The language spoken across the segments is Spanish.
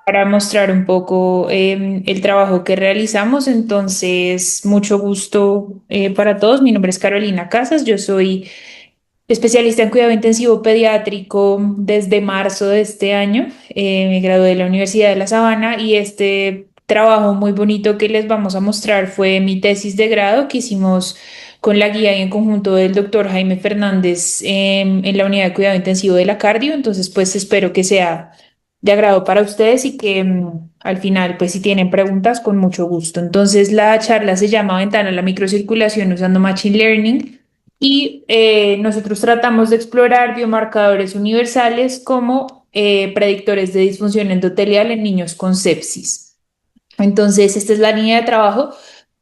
para mostrar un poco el trabajo que realizamos. Entonces, mucho gusto para todos. Mi nombre es Carolina Casas, yo soy especialista en cuidado intensivo pediátrico desde marzo de este año. Me gradué de la Universidad de La Sabana y este trabajo muy bonito que les vamos a mostrar fue mi tesis de grado que hicimos con la guía y en conjunto del doctor Jaime Fernández en la unidad de cuidado intensivo de la cardio. Entonces, pues espero que sea de agrado para ustedes y que al final, pues si tienen preguntas, con mucho gusto. Entonces, la charla se llama Ventana a la microcirculación usando Machine Learning y nosotros tratamos de explorar biomarcadores universales como predictores de disfunción endotelial en niños con sepsis. Entonces, esta es la línea de trabajo.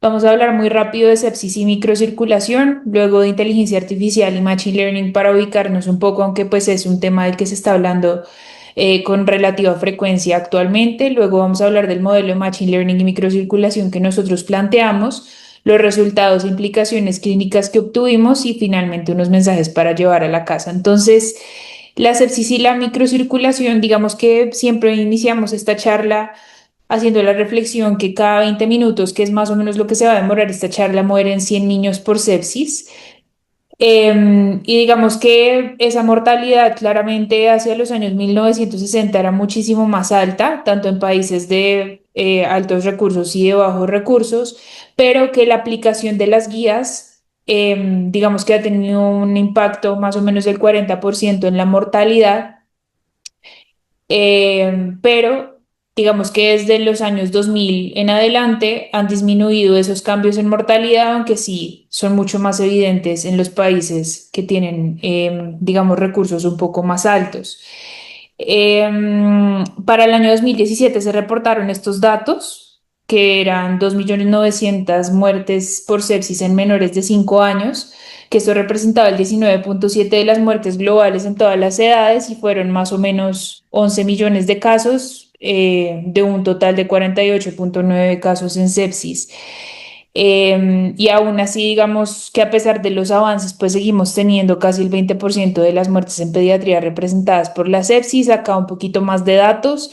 Vamos a hablar muy rápido de sepsis y microcirculación, luego de inteligencia artificial y machine learning para ubicarnos un poco, aunque pues es un tema del que se está hablando con relativa frecuencia actualmente. Luego vamos a hablar del modelo de machine learning y microcirculación que nosotros planteamos, los resultados e implicaciones clínicas que obtuvimos y finalmente unos mensajes para llevar a la casa. Entonces, la sepsis y la microcirculación, digamos que siempre iniciamos esta charla haciendo la reflexión que cada 20 minutos, que es más o menos lo que se va a demorar esta charla, mueren 100 niños por sepsis. Y digamos que esa mortalidad claramente hacia los años 1960 era muchísimo más alta, tanto en países de altos recursos y de bajos recursos, pero que la aplicación de las guías, digamos que ha tenido un impacto más o menos del 40% en la mortalidad. Pero digamos que desde los años 2000 en adelante han disminuido esos cambios en mortalidad, aunque sí son mucho más evidentes en los países que tienen, digamos, recursos un poco más altos. Para el año 2017 se reportaron estos datos, que eran 2.900.000 muertes por sepsis en menores de 5 años, que esto representaba el 19,7% de las muertes globales en todas las edades y fueron más o menos 11 millones de casos de un total de 48,9 casos en sepsis. Y aún así, digamos que a pesar de los avances, pues seguimos teniendo casi el 20% de las muertes en pediatría representadas por la sepsis. Acá un poquito más de datos.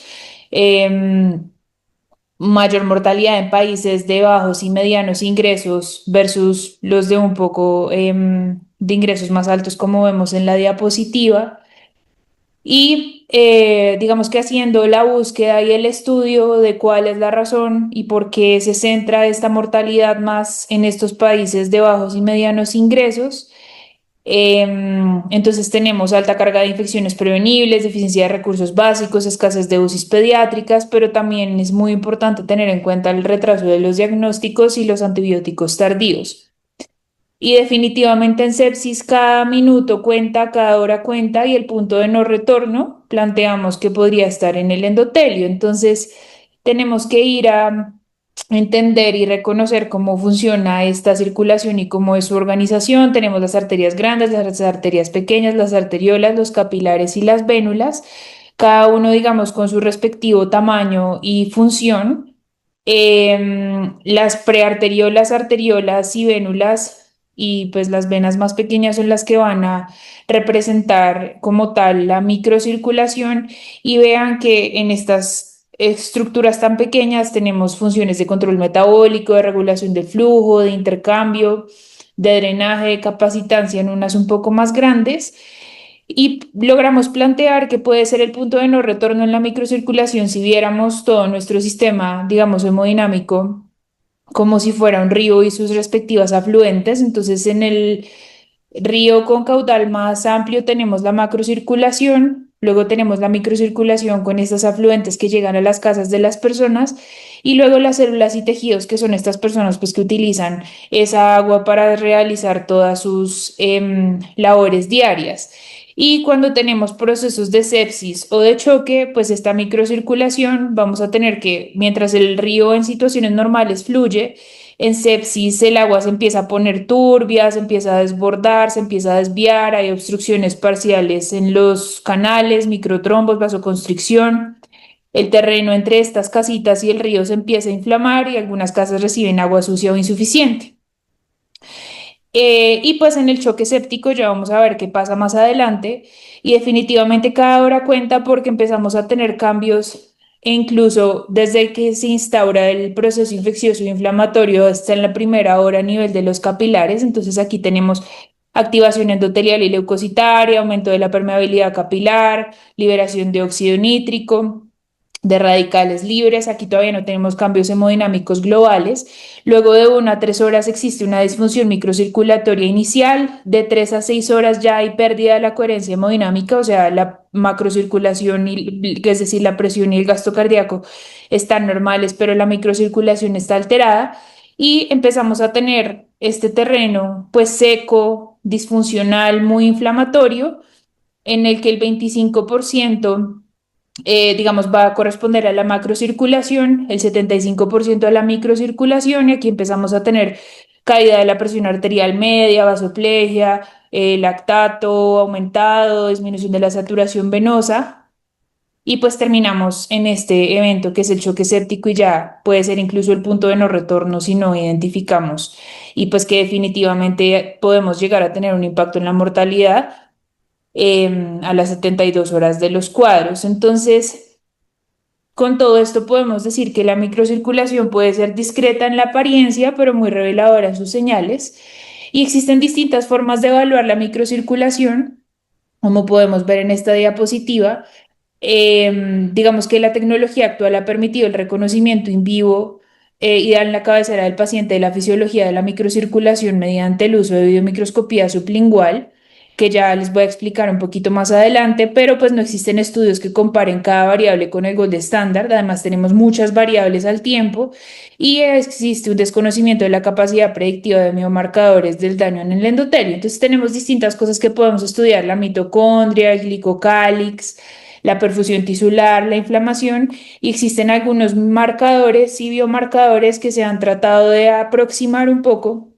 Mayor mortalidad en países de bajos y medianos ingresos versus los de un poco de ingresos más altos, como vemos en la diapositiva. Y digamos que haciendo la búsqueda y el estudio de cuál es la razón y por qué se centra esta mortalidad más en estos países de bajos y medianos ingresos, entonces tenemos alta carga de infecciones prevenibles, deficiencia de recursos básicos, escasez de UCIs pediátricas, pero también es muy importante tener en cuenta el retraso de los diagnósticos y los antibióticos tardíos. Y definitivamente en sepsis cada minuto cuenta, cada hora cuenta y el punto de no retorno planteamos que podría estar en el endotelio. Entonces tenemos que ir a entender y reconocer cómo funciona esta circulación y cómo es su organización. Tenemos las arterias grandes, las arterias pequeñas, las arteriolas, los capilares y las vénulas, cada uno, digamos, con su respectivo tamaño y función. Las prearteriolas, arteriolas y vénulas y pues las venas más pequeñas son las que van a representar como tal la microcirculación y vean que en estas estructuras tan pequeñas tenemos funciones de control metabólico, de regulación del flujo, de intercambio, de drenaje, de capacitancia en unas un poco más grandes. Y logramos plantear que puede ser el punto de no retorno en la microcirculación si viéramos todo nuestro sistema, digamos, hemodinámico como si fuera un río y sus respectivas afluentes. Entonces, en el río con caudal más amplio tenemos la macrocirculación, luego tenemos la microcirculación con estas afluentes que llegan a las casas de las personas y luego las células y tejidos que son estas personas pues que utilizan esa agua para realizar todas sus labores diarias. Y cuando tenemos procesos de sepsis o de choque, pues esta microcirculación vamos a tener que, mientras el río en situaciones normales fluye, en sepsis el agua se empieza a poner turbia, se empieza a desbordar, se empieza a desviar, hay obstrucciones parciales en los canales, microtrombos, vasoconstricción. El terreno entre estas casitas y el río se empieza a inflamar y algunas casas reciben agua sucia o insuficiente. Y pues en el choque séptico ya vamos a ver qué pasa más adelante y definitivamente cada hora cuenta porque empezamos a tener cambios e incluso desde que se instaura el proceso infeccioso e inflamatorio hasta en la primera hora a nivel de los capilares. Entonces aquí tenemos activación endotelial y leucocitaria, aumento de la permeabilidad capilar, liberación de óxido nítrico, de radicales libres. Aquí todavía no tenemos cambios hemodinámicos globales. Luego de 1 a 3 horas existe una disfunción microcirculatoria inicial. De 3 a 6 horas ya hay pérdida de la coherencia hemodinámica, o sea, la macrocirculación, es decir, la presión y el gasto cardíaco están normales, pero la microcirculación está alterada. Y empezamos a tener este terreno pues seco, disfuncional, muy inflamatorio, en el que el 25% digamos, va a corresponder a la macrocirculación, el 75% a la microcirculación, y aquí empezamos a tener caída de la presión arterial media, vasoplegia, lactato aumentado, disminución de la saturación venosa, y pues terminamos en este evento que es el choque séptico y ya puede ser incluso el punto de no retorno si no identificamos, y pues que definitivamente podemos llegar a tener un impacto en la mortalidad a las 72 horas de los cuadros. Entonces, con todo esto podemos decir que la microcirculación puede ser discreta en la apariencia, pero muy reveladora en sus señales. Y existen distintas formas de evaluar la microcirculación, como podemos ver en esta diapositiva. Digamos que la tecnología actual ha permitido el reconocimiento in vivo y dar en la cabecera del paciente de la fisiología de la microcirculación mediante el uso de videomicroscopía sublingual, que ya les voy a explicar un poquito más adelante, pero pues no existen estudios que comparen cada variable con el gold estándar. Además, tenemos muchas variables al tiempo y existe un desconocimiento de la capacidad predictiva de biomarcadores del daño en el endotelio. Entonces, tenemos distintas cosas que podemos estudiar: la mitocondria, el glicocálix, la perfusión tisular, la inflamación, y existen algunos marcadores y biomarcadores que se han tratado de aproximar un poco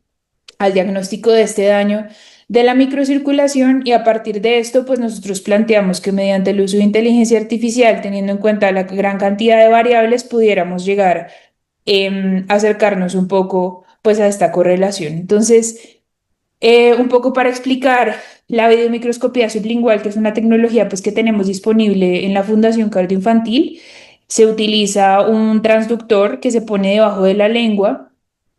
al diagnóstico de este daño de la microcirculación, y a partir de esto pues nosotros planteamos que mediante el uso de inteligencia artificial, teniendo en cuenta la gran cantidad de variables, pudiéramos llegar a acercarnos un poco pues a esta correlación. Entonces, un poco para explicar la videomicroscopía sublingual, que es una tecnología pues que tenemos disponible en la Fundación Cardioinfantil. Se utiliza un transductor que se pone debajo de la lengua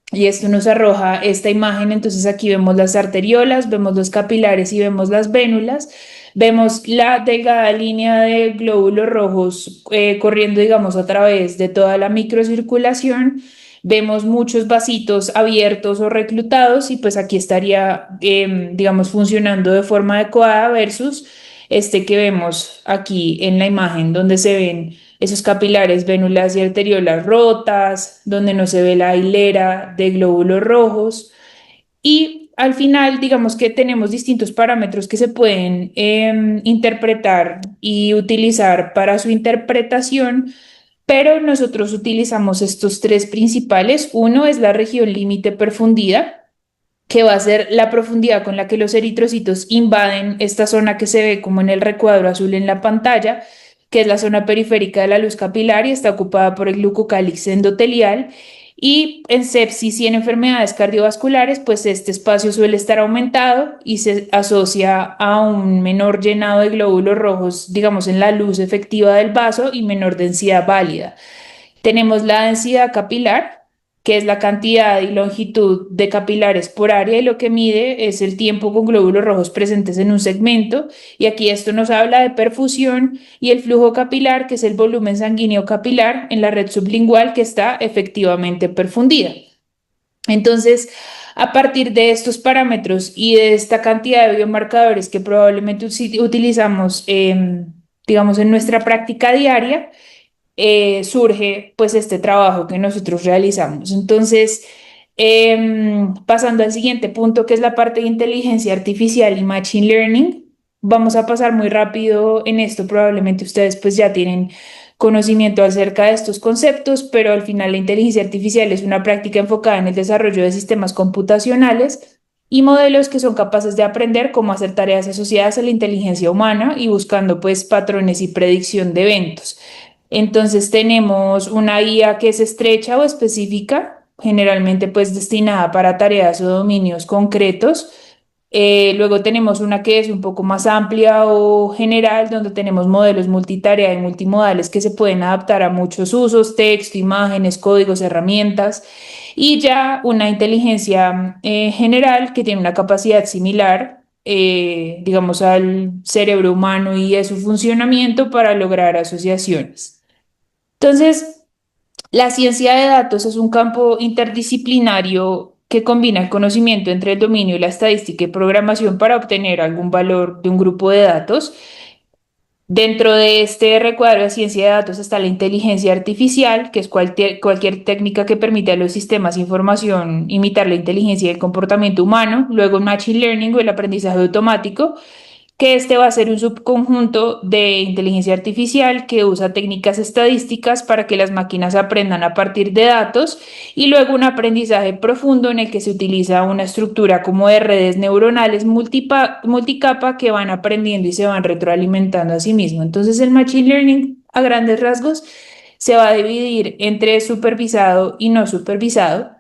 y esto nos arroja esta imagen. Entonces aquí vemos las arteriolas, vemos los capilares y vemos las vénulas. Vemos la delgada línea de glóbulos rojos corriendo, digamos, a través de toda la microcirculación. Vemos muchos vasitos abiertos o reclutados, y pues aquí estaría, digamos, funcionando de forma adecuada versus este que vemos aquí en la imagen, donde se ven esos capilares, vénulas y arteriolas rotas, donde no se ve la hilera de glóbulos rojos. Y al final, digamos que tenemos distintos parámetros que se pueden interpretar y utilizar para su interpretación, pero nosotros utilizamos estos tres principales. Uno es la región límite perfundida, que va a ser la profundidad con la que los eritrocitos invaden esta zona que se ve como en el recuadro azul en la pantalla, que es la zona periférica de la luz capilar y está ocupada por el glucocálix endotelial. Y en sepsis y en enfermedades cardiovasculares, pues este espacio suele estar aumentado y se asocia a un menor llenado de glóbulos rojos, digamos, en la luz efectiva del vaso, y menor densidad válida. Tenemos la densidad capilar, que es la cantidad y longitud de capilares por área, y lo que mide es el tiempo con glóbulos rojos presentes en un segmento. Y aquí esto nos habla de perfusión, y el flujo capilar, que es el volumen sanguíneo capilar en la red sublingual que está efectivamente perfundida. Entonces, a partir de estos parámetros y de esta cantidad de biomarcadores que probablemente utilizamos, digamos, en nuestra práctica diaria, surge pues este trabajo que nosotros realizamos. Entonces, pasando al siguiente punto, que es la parte de inteligencia artificial y machine learning, vamos a pasar muy rápido en esto. Probablemente ustedes pues ya tienen conocimiento acerca de estos conceptos, pero al final la inteligencia artificial es una práctica enfocada en el desarrollo de sistemas computacionales y modelos que son capaces de aprender cómo hacer tareas asociadas a la inteligencia humana, y buscando pues patrones y predicción de eventos. Entonces tenemos una guía que es estrecha o específica, generalmente pues destinada para tareas o dominios concretos, Luego tenemos una que es un poco más amplia o general, donde tenemos modelos multitarea y multimodales que se pueden adaptar a muchos usos: texto, imágenes, códigos, herramientas. Y ya una inteligencia general que tiene una capacidad similar, digamos, al cerebro humano y a su funcionamiento para lograr asociaciones. Entonces, la ciencia de datos es un campo interdisciplinario que combina el conocimiento entre el dominio y la estadística y programación para obtener algún valor de un grupo de datos. Dentro de este recuadro de ciencia de datos está la inteligencia artificial, que es cualquier técnica que permite a los sistemas de información imitar la inteligencia y el comportamiento humano. Luego, Machine Learning o el aprendizaje automático, que este va a ser un subconjunto de inteligencia artificial que usa técnicas estadísticas para que las máquinas aprendan a partir de datos, y luego un aprendizaje profundo en el que se utiliza una estructura como de redes neuronales multicapa que van aprendiendo y se van retroalimentando a sí mismo. Entonces el Machine Learning, a grandes rasgos, se va a dividir entre supervisado y no supervisado.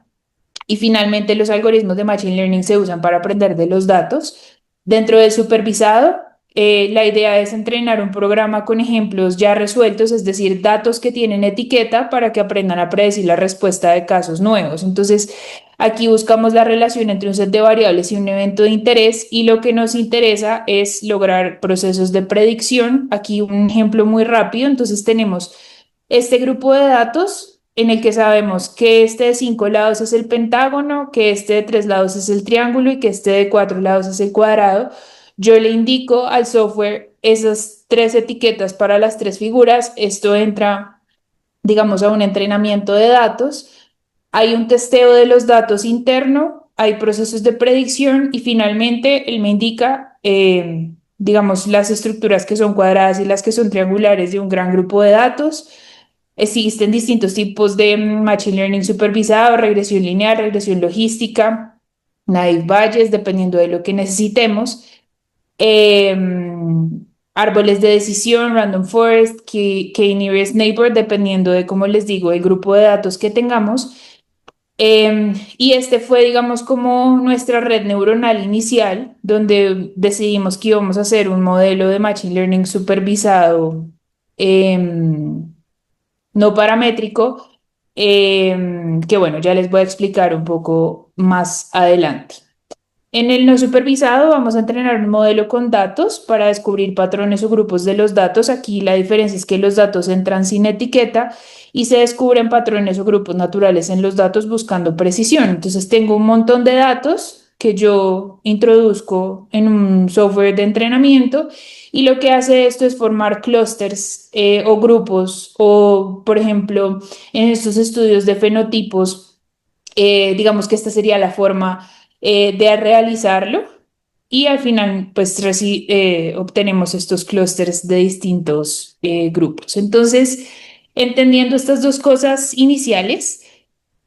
Y finalmente, los algoritmos de Machine Learning se usan para aprender de los datos. Dentro del supervisado, la idea es entrenar un programa con ejemplos ya resueltos, es decir, datos que tienen etiqueta para que aprendan a predecir la respuesta de casos nuevos. Entonces, aquí buscamos la relación entre un set de variables y un evento de interés, y lo que nos interesa es lograr procesos de predicción. Aquí un ejemplo muy rápido. Entonces, tenemos este grupo de datos en el que sabemos que este de 5 lados es el pentágono, que este de 3 lados es el triángulo y que este de 4 lados es el cuadrado. Yo le indico al software esas tres etiquetas para las tres figuras. Esto entra, digamos, a un entrenamiento de datos. Hay un testeo de los datos interno, hay procesos de predicción y finalmente él me indica, digamos, las estructuras que son cuadradas y las que son triangulares de un gran grupo de datos. Existen distintos tipos de Machine Learning supervisado: regresión lineal, regresión logística, naive Bayes, dependiendo de lo que necesitemos. eh, Árboles de decisión, Random Forest, K-Nearest Neighbor, dependiendo de, como les digo, el grupo de datos que tengamos. Y este fue, digamos, como nuestra red neuronal inicial, donde decidimos que íbamos a hacer un modelo de Machine Learning supervisado, no paramétrico, que bueno, ya les voy a explicar un poco más adelante. En el no supervisado vamos a entrenar un modelo con datos para descubrir patrones o grupos de los datos. Aquí la diferencia es que los datos entran sin etiqueta y se descubren patrones o grupos naturales en los datos buscando precisión. Entonces tengo un montón de datos que yo introduzco en un software de entrenamiento, y lo que hace esto es formar clústeres o grupos, o por ejemplo en estos estudios de fenotipos, digamos que esta sería la forma de realizarlo, y al final pues obtenemos estos clústeres de distintos grupos. Entonces, entendiendo estas dos cosas iniciales,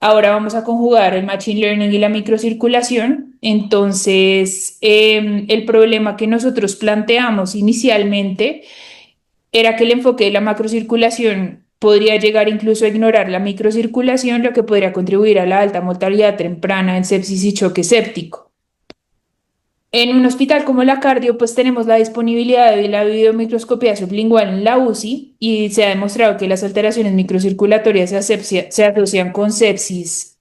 ahora vamos a conjugar el Machine Learning y la microcirculación. Entonces, el problema que nosotros planteamos inicialmente era que el enfoque de la macrocirculación podría llegar incluso a ignorar la microcirculación, lo que podría contribuir a la alta mortalidad temprana en sepsis y choque séptico. En un hospital como la Cardio, pues tenemos la disponibilidad de la videomicroscopía sublingual en la UCI, y se ha demostrado que las alteraciones microcirculatorias se asocian con sepsis,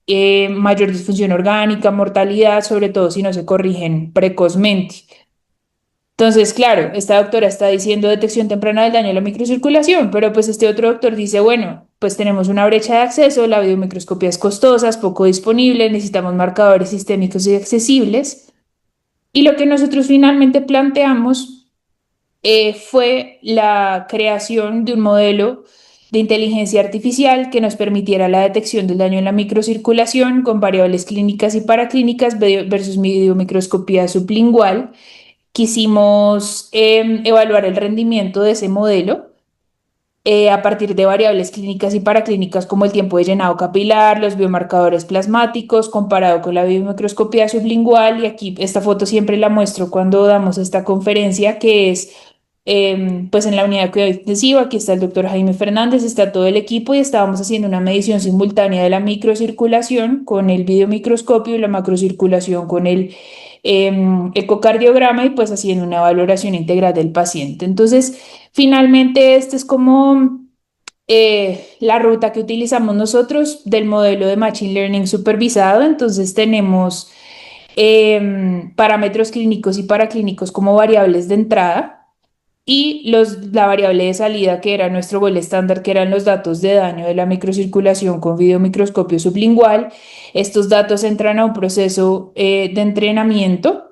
mayor disfunción orgánica, mortalidad, sobre todo si no se corrigen precozmente. Entonces, claro, esta doctora está diciendo detección temprana del daño a la microcirculación, pero pues este otro doctor dice, bueno, pues tenemos una brecha de acceso, la biomicroscopía es costosa, es poco disponible, necesitamos marcadores sistémicos y accesibles. Y lo que nosotros finalmente planteamos fue la creación de un modelo de inteligencia artificial que nos permitiera la detección del daño en la microcirculación con variables clínicas y paraclínicas versus biomicroscopía sublingual. Quisimos evaluar el rendimiento de ese modelo a partir de variables clínicas y paraclínicas como el tiempo de llenado capilar, los biomarcadores plasmáticos, comparado con la biomicroscopía sublingual. Y aquí esta foto siempre la muestro cuando damos esta conferencia, que es pues en la unidad de cuidado intensivo. Aquí está el doctor Jaime Fernández, está todo el equipo, y estábamos haciendo una medición simultánea de la microcirculación con el videomicroscopio y la macrocirculación con el ecocardiograma y pues haciendo una valoración integral del paciente. Entonces, finalmente, este es como la ruta que utilizamos nosotros del modelo de Machine Learning supervisado. Entonces, tenemos parámetros clínicos y paraclínicos como variables de entrada y la variable de salida, que era nuestro gol estándar, que eran los datos de daño de la microcirculación con videomicroscopio sublingual. Estos datos entran a un proceso de entrenamiento.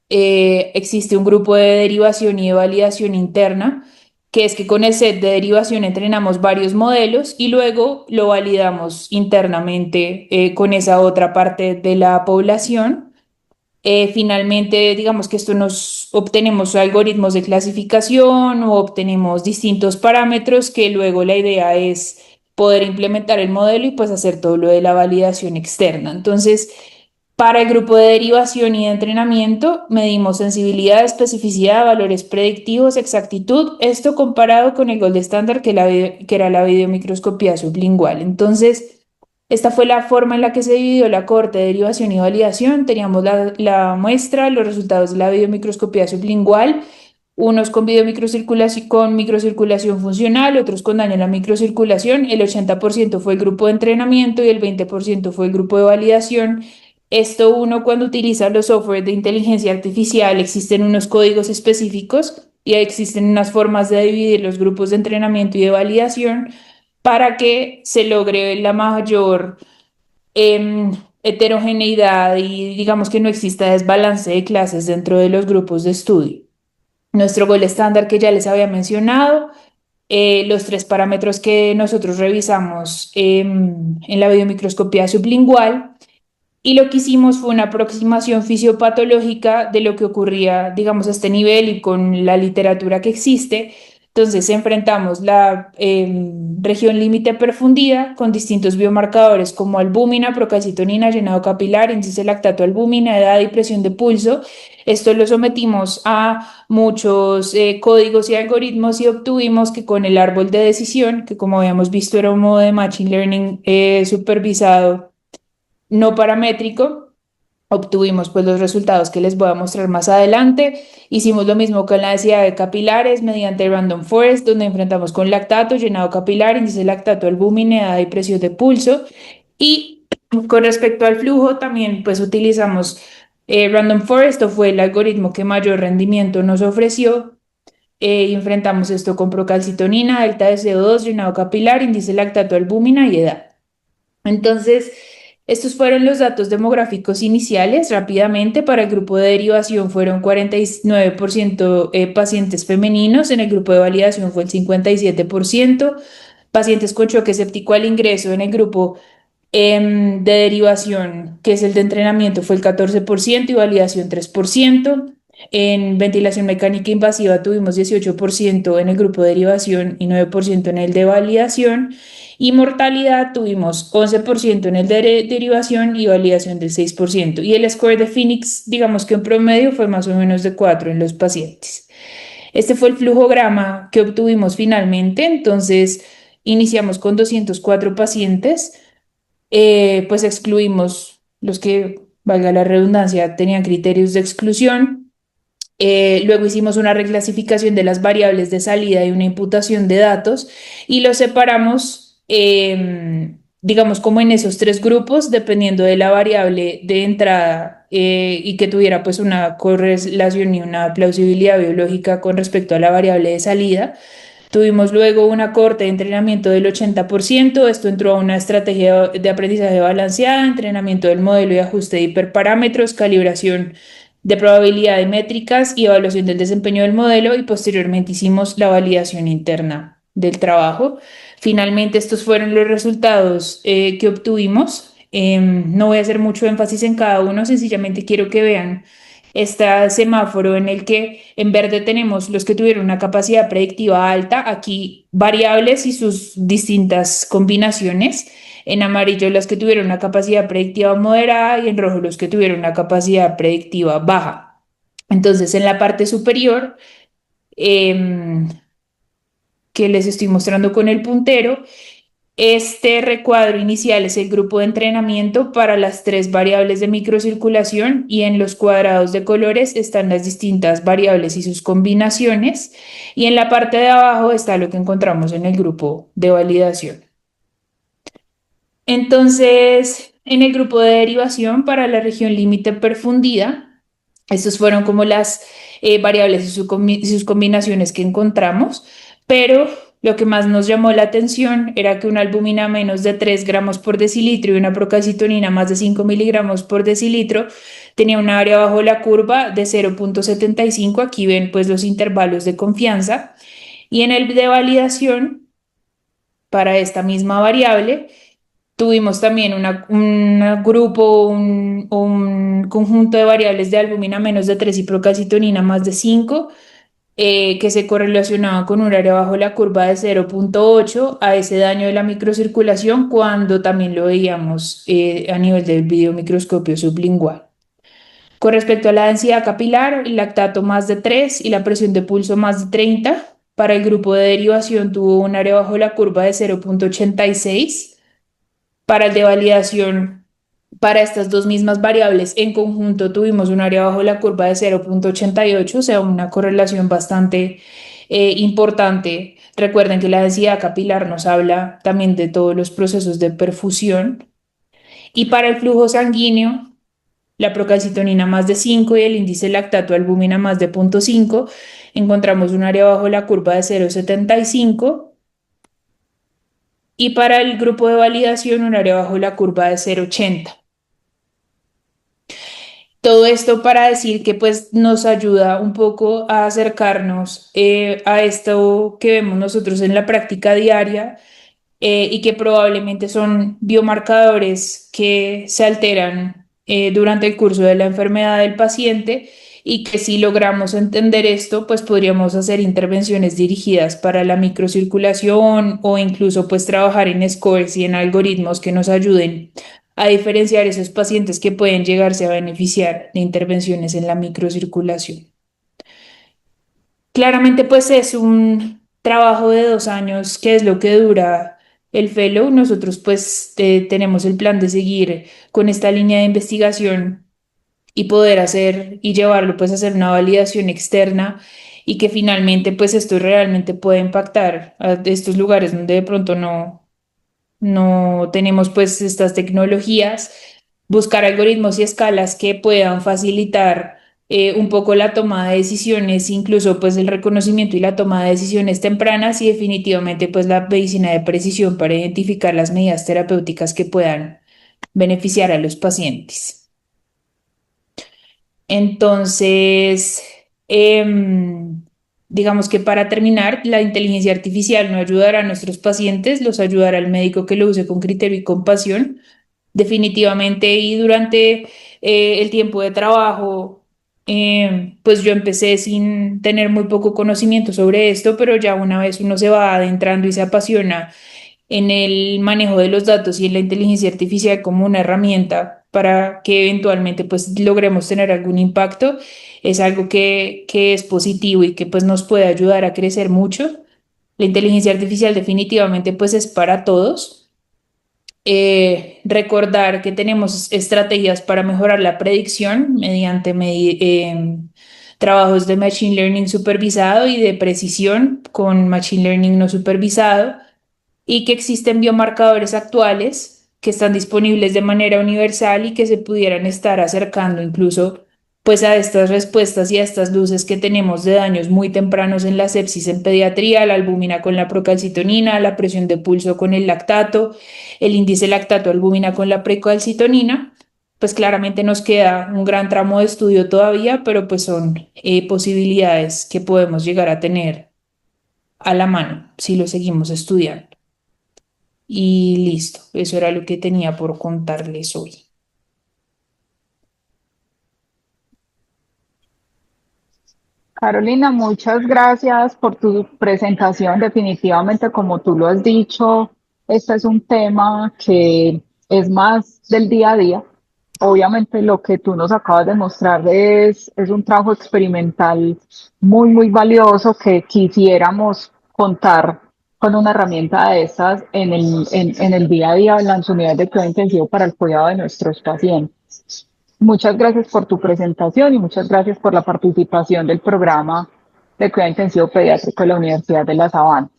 Existe un grupo de derivación y de validación interna, que es que con el set de derivación entrenamos varios modelos y luego lo validamos internamente con esa otra parte de la población. Finalmente, digamos que esto nos obtenemos algoritmos de clasificación o obtenemos distintos parámetros que luego la idea es poder implementar el modelo y pues hacer todo lo de la validación externa. Entonces, para el grupo de derivación y de entrenamiento, medimos sensibilidad, especificidad, valores predictivos, exactitud, esto comparado con el gold estándar que era la videomicroscopía sublingual. Entonces, esta fue la forma en la que se dividió la cohorte de derivación y validación. Teníamos la muestra, los resultados de la videomicroscopía sublingual, unos con videomicrocirculación, con microcirculación funcional, otros con daño en la microcirculación. El 80% fue el grupo de entrenamiento y el 20% fue el grupo de validación. Esto uno cuando utiliza los software de inteligencia artificial, existen unos códigos específicos y existen unas formas de dividir los grupos de entrenamiento y de validación para que se logre la mayor heterogeneidad y digamos que no exista desbalance de clases dentro de los grupos de estudio. Nuestro gol estándar que ya les había mencionado, los tres parámetros que nosotros revisamos en la biomicroscopía sublingual. Y lo que hicimos fue una aproximación fisiopatológica de lo que ocurría, digamos, a este nivel y con la literatura que existe. Entonces enfrentamos la región límite perfundida con distintos biomarcadores como albúmina, procalcitonina, llenado capilar, índice lactato albúmina, edad y presión de pulso. Esto lo sometimos a muchos códigos y algoritmos y obtuvimos que con el árbol de decisión, que como habíamos visto era un modo de Machine Learning supervisado no paramétrico, obtuvimos pues los resultados que les voy a mostrar más adelante. Hicimos lo mismo con la densidad de capilares mediante Random Forest, donde enfrentamos con lactato, llenado capilar, índice de lactato, albúmina, edad y presión de pulso. Y con respecto al flujo, también pues utilizamos Random Forest, o fue el algoritmo que mayor rendimiento nos ofreció. Y enfrentamos esto con procalcitonina, delta de CO2, llenado capilar, índice de lactato, albúmina y edad. Entonces, estos fueron los datos demográficos iniciales. Rápidamente, para el grupo de derivación fueron 49% pacientes femeninos, en el grupo de validación fue el 57%, pacientes con choque séptico al ingreso en el grupo de derivación, que es el de entrenamiento, fue el 14% y validación 3%. En ventilación mecánica invasiva tuvimos 18% en el grupo de derivación y 9% en el de validación. Y mortalidad tuvimos 11% en el de derivación y validación del 6%. Y el score de Phoenix, digamos que en promedio fue más o menos de 4 en los pacientes. Este fue el flujograma que obtuvimos finalmente. Entonces, iniciamos con 204 pacientes, pues excluimos los que, valga la redundancia, tenían criterios de exclusión. Luego hicimos una reclasificación de las variables de salida y una imputación de datos y los separamos, digamos, como en esos tres grupos, dependiendo de la variable de entrada y que tuviera pues una correlación y una plausibilidad biológica con respecto a la variable de salida. Tuvimos luego una corte de entrenamiento del 80%. Esto entró a una estrategia de aprendizaje balanceada, entrenamiento del modelo y ajuste de hiperparámetros, calibración de probabilidad de métricas y evaluación del desempeño del modelo, y posteriormente hicimos la validación interna del trabajo. Finalmente, estos fueron los resultados que obtuvimos. No voy a hacer mucho énfasis en cada uno, sencillamente quiero que vean este semáforo en el que en verde tenemos los que tuvieron una capacidad predictiva alta, aquí variables y sus distintas combinaciones, en amarillo los que tuvieron una capacidad predictiva moderada y en rojo los que tuvieron una capacidad predictiva baja. Entonces, en la parte superior, eh, que les estoy mostrando con el puntero, Este recuadro inicial es el grupo de entrenamiento para las tres variables de microcirculación y en los cuadrados de colores están las distintas variables y sus combinaciones y en la parte de abajo está lo que encontramos en el grupo de validación. Entonces, en el grupo de derivación para la región límite perfundida, estos fueron como las variables y sus combinaciones que encontramos, pero lo que más nos llamó la atención era que una albúmina menos de 3 gramos por decilitro y una procalcitonina más de 5 miligramos por decilitro tenía un área bajo la curva de 0,75. Aquí ven pues los intervalos de confianza. Y en el de validación, para esta misma variable, tuvimos también un grupo, un conjunto de variables de albúmina menos de 3 y procalcitonina más de 5, que se correlacionaban con un área bajo la curva de 0,8 a ese daño de la microcirculación cuando también lo veíamos a nivel del videomicroscopio sublingual. Con respecto a la densidad capilar, el lactato más de 3 y la presión de pulso más de 30. Para el grupo de derivación tuvo un área bajo la curva de 0,86. Para el de validación, para estas dos mismas variables en conjunto tuvimos un área bajo la curva de 0,88, o sea, una correlación bastante importante. Recuerden que la densidad capilar nos habla también de todos los procesos de perfusión. Y para el flujo sanguíneo, la procalcitonina más de 5 y el índice lactato albúmina más de 0,5, encontramos un área bajo la curva de 0,75 y para el grupo de validación un área bajo la curva de 0,80. Todo esto para decir que pues nos ayuda un poco a acercarnos a esto que vemos nosotros en la práctica diaria y que probablemente son biomarcadores que se alteran durante el curso de la enfermedad del paciente y que si logramos entender esto, pues podríamos hacer intervenciones dirigidas para la microcirculación o incluso pues trabajar en scores y en algoritmos que nos ayuden a diferenciar esos pacientes que pueden llegarse a beneficiar de intervenciones en la microcirculación. Claramente, pues es un trabajo de 2 años, que es lo que dura el fellow. Nosotros pues tenemos el plan de seguir con esta línea de investigación y poder hacer y llevarlo pues a hacer una validación externa y que finalmente pues esto realmente puede impactar a estos lugares donde de pronto no tenemos pues estas tecnologías, buscar algoritmos y escalas que puedan facilitar un poco la toma de decisiones, incluso pues el reconocimiento y la toma de decisiones tempranas y definitivamente pues la medicina de precisión para identificar las medidas terapéuticas que puedan beneficiar a los pacientes. Entonces, digamos que para terminar, la inteligencia artificial no ayudará a nuestros pacientes, los ayudará al médico que lo use con criterio y compasión, definitivamente. Y durante el tiempo de trabajo, pues yo empecé sin tener muy poco conocimiento sobre esto, pero ya una vez uno se va adentrando y se apasiona en el manejo de los datos y en la inteligencia artificial como una herramienta para que eventualmente pues logremos tener algún impacto, es algo que es positivo y que pues nos puede ayudar a crecer mucho. La inteligencia artificial definitivamente pues es para todos. Recordar que tenemos estrategias para mejorar la predicción mediante trabajos de Machine Learning supervisado y de precisión con Machine Learning no supervisado y que existen biomarcadores actuales que están disponibles de manera universal y que se pudieran estar acercando incluso pues a estas respuestas y a estas luces que tenemos de daños muy tempranos en la sepsis en pediatría, la albúmina con la procalcitonina, la presión de pulso con el lactato, el índice lactato-albúmina con la precalcitonina. Pues claramente nos queda un gran tramo de estudio todavía, pero pues son posibilidades que podemos llegar a tener a la mano si lo seguimos estudiando. Y listo, eso era lo que tenía por contarles hoy. Carolina, muchas gracias por tu presentación. Definitivamente, como tú lo has dicho, este es un tema que es más del día a día. Obviamente, lo que tú nos acabas de mostrar es un trabajo experimental muy, muy valioso que quisiéramos contar con una herramienta de estas en el día a día en las unidades de cuidado intensivo para el cuidado de nuestros pacientes. Muchas gracias por tu presentación y muchas gracias por la participación del programa de cuidado intensivo pediátrico de la Universidad de La Sabana.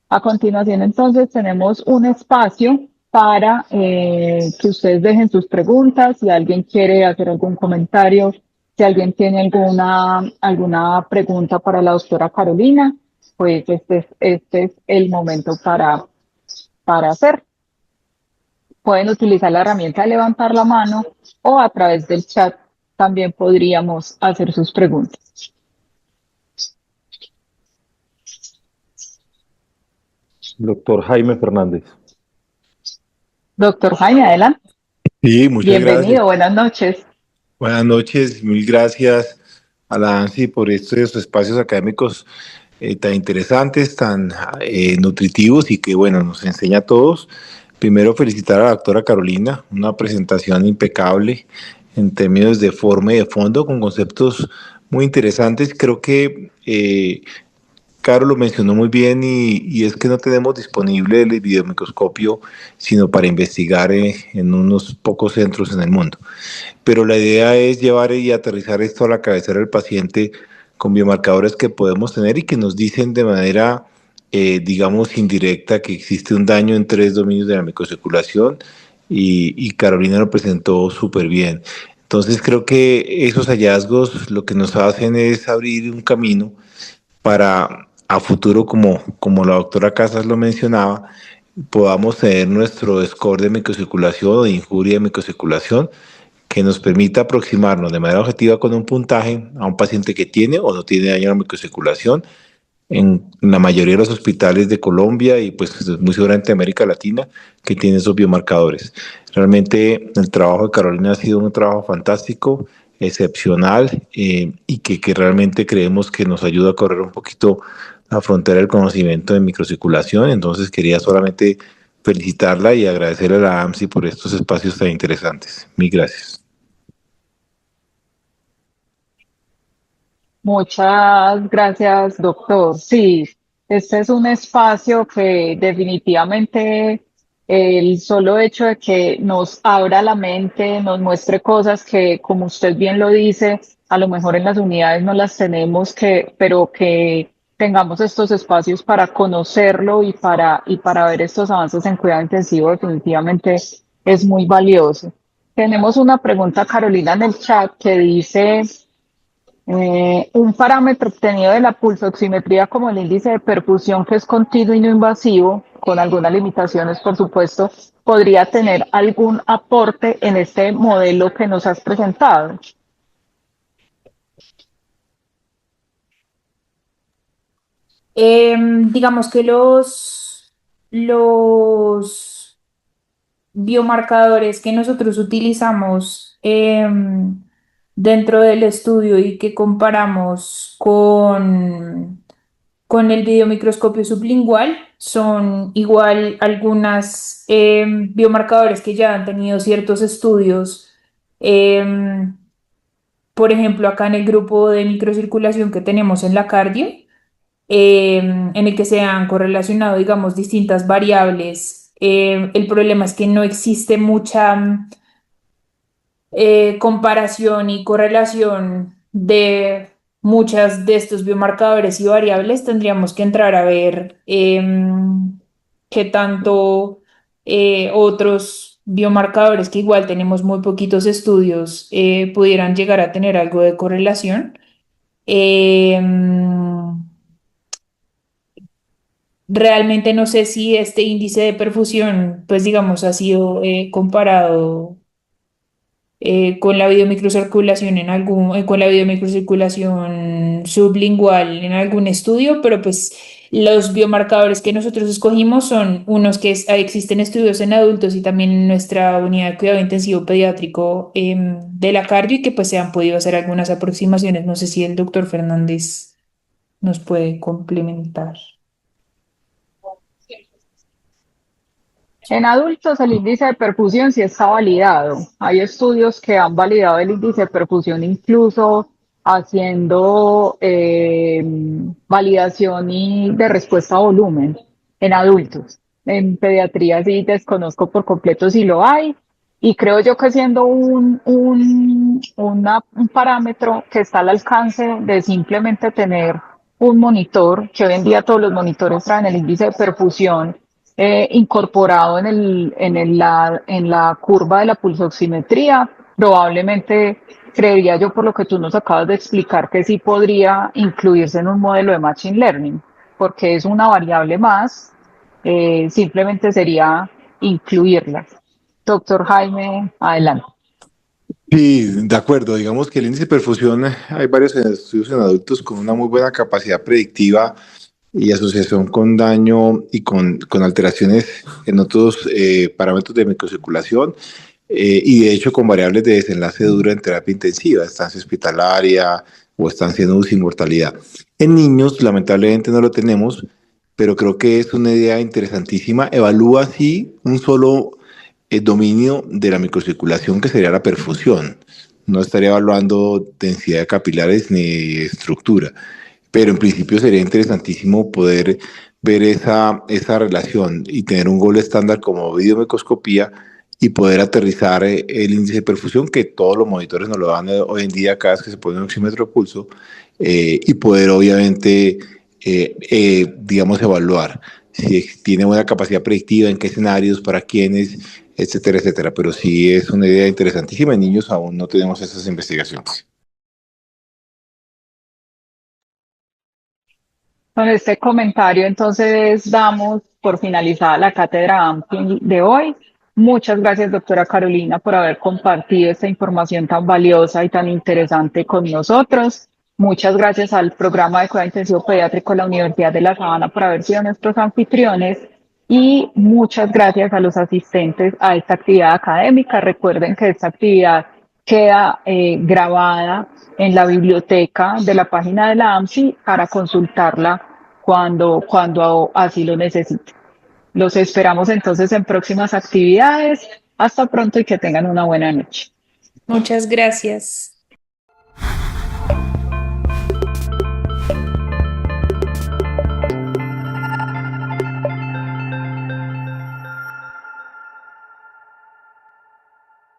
A continuación, entonces, tenemos un espacio para que ustedes dejen sus preguntas, si alguien quiere hacer algún comentario, si alguien tiene alguna pregunta para la doctora Carolina, pues este es el momento para hacer. Pueden utilizar la herramienta de levantar la mano o a través del chat también podríamos hacer sus preguntas. Doctor Jaime Fernández. Doctor Jaime, adelante. Sí, muchas gracias. Bienvenido, buenas noches. Buenas noches, mil gracias a la ANSI por estos espacios académicos tan interesantes, tan nutritivos y que, bueno, nos enseña a todos. Primero, felicitar a la doctora Carolina, una presentación impecable en términos de forma y de fondo, con conceptos muy interesantes. Creo que Caro lo mencionó muy bien y es que no tenemos disponible el videomicroscopio sino para investigar en unos pocos centros en el mundo. Pero la idea es llevar y aterrizar esto a la cabecera del paciente con biomarcadores que podemos tener y que nos dicen de manera, digamos, indirecta que existe un daño en 3 dominios de la microcirculación y Carolina lo presentó súper bien. Entonces creo que esos hallazgos lo que nos hacen es abrir un camino para a futuro, como la doctora Casas lo mencionaba, podamos tener nuestro score de microcirculación o de injuria de microcirculación que nos permita aproximarnos de manera objetiva con un puntaje a un paciente que tiene o no tiene daño a la microcirculación en la mayoría de los hospitales de Colombia y pues muy seguramente de América Latina que tienen esos biomarcadores. Realmente el trabajo de Carolina ha sido un trabajo fantástico, excepcional y que realmente creemos que nos ayuda a correr un poquito la frontera del conocimiento de microcirculación. Entonces quería solamente felicitarla y agradecerle a la AMSI por estos espacios tan interesantes. Mil gracias. Muchas gracias, doctor. Sí, este es un espacio que definitivamente el solo hecho de que nos abra la mente, nos muestre cosas que, como usted bien lo dice, a lo mejor en las unidades no las tenemos pero que tengamos estos espacios para conocerlo y para ver estos avances en cuidado intensivo, definitivamente es muy valioso. Tenemos una pregunta, Carolina, en el chat que dice un parámetro obtenido de la pulsoximetría como el índice de perfusión, que es continuo y no invasivo, con algunas limitaciones, por supuesto, podría tener algún aporte en este modelo que nos has presentado. Digamos que los biomarcadores que nosotros utilizamos dentro del estudio y que comparamos con el videomicroscopio sublingual son igual algunas biomarcadores que ya han tenido ciertos estudios. em, por ejemplo, acá en el grupo de microcirculación que tenemos en la cardio, en el que se han correlacionado, digamos, distintas variables. El problema es que no existe mucha comparación y correlación de muchas de estos biomarcadores y variables. Tendríamos que entrar a ver qué tanto otros biomarcadores, que igual tenemos muy poquitos estudios, pudieran llegar a tener algo de correlación. Realmente no sé si este índice de perfusión, pues digamos, ha sido comparado con la videomicrocirculación con la videomicrocirculación sublingual en algún estudio, pero pues los biomarcadores que nosotros escogimos son unos que existen estudios en adultos y también en nuestra unidad de cuidado intensivo pediátrico de la cardio y que pues se han podido hacer algunas aproximaciones. No sé si el doctor Fernández nos puede complementar. En adultos el índice de perfusión sí está validado. Hay estudios que han validado el índice de perfusión incluso haciendo validación de respuesta a volumen. en adultos. En pediatría sí desconozco por completo si lo hay. Y creo yo que siendo un parámetro que está al alcance de simplemente tener un monitor, que hoy en día todos los monitores traen el índice de perfusión incorporado en la curva de la pulsoximetría, probablemente creería yo por lo que tú nos acabas de explicar que sí podría incluirse en un modelo de Machine Learning, porque es una variable más, simplemente sería incluirla. Doctor Jaime, adelante. Sí, de acuerdo. Digamos que el índice de perfusión, hay varios estudios en adultos con una muy buena capacidad predictiva y asociación con daño y con alteraciones en otros parámetros de microcirculación y de hecho con variables de desenlace duro en terapia intensiva, estancia hospitalaria o estancia en UCI, mortalidad. En niños, lamentablemente no lo tenemos, pero creo que es una idea interesantísima. Evalúa así un solo dominio de la microcirculación que sería la perfusión. No estaría evaluando densidad de capilares ni estructura, pero en principio sería interesantísimo poder ver esa relación y tener un gol estándar como videomicroscopía y poder aterrizar el índice de perfusión que todos los monitores nos lo dan hoy en día cada vez que se pone un oxímetro de pulso y poder obviamente, digamos, evaluar si tiene buena capacidad predictiva, en qué escenarios, para quiénes, etcétera, etcétera. Pero sí es una idea interesantísima. En niños aún no tenemos esas investigaciones. Con este comentario, entonces, damos por finalizada la cátedra AMPI de hoy. Muchas gracias, doctora Carolina, por haber compartido esta información tan valiosa y tan interesante con nosotros. Muchas gracias al programa de cuidado intensivo pediátrico de la Universidad de La Sabana por haber sido nuestros anfitriones. Y muchas gracias a los asistentes a esta actividad académica. Recuerden que esta actividad queda grabada en la biblioteca de la página de la AMSI para consultarla cuando así lo necesite. Los esperamos entonces en próximas actividades. Hasta pronto y que tengan una buena noche. Muchas gracias.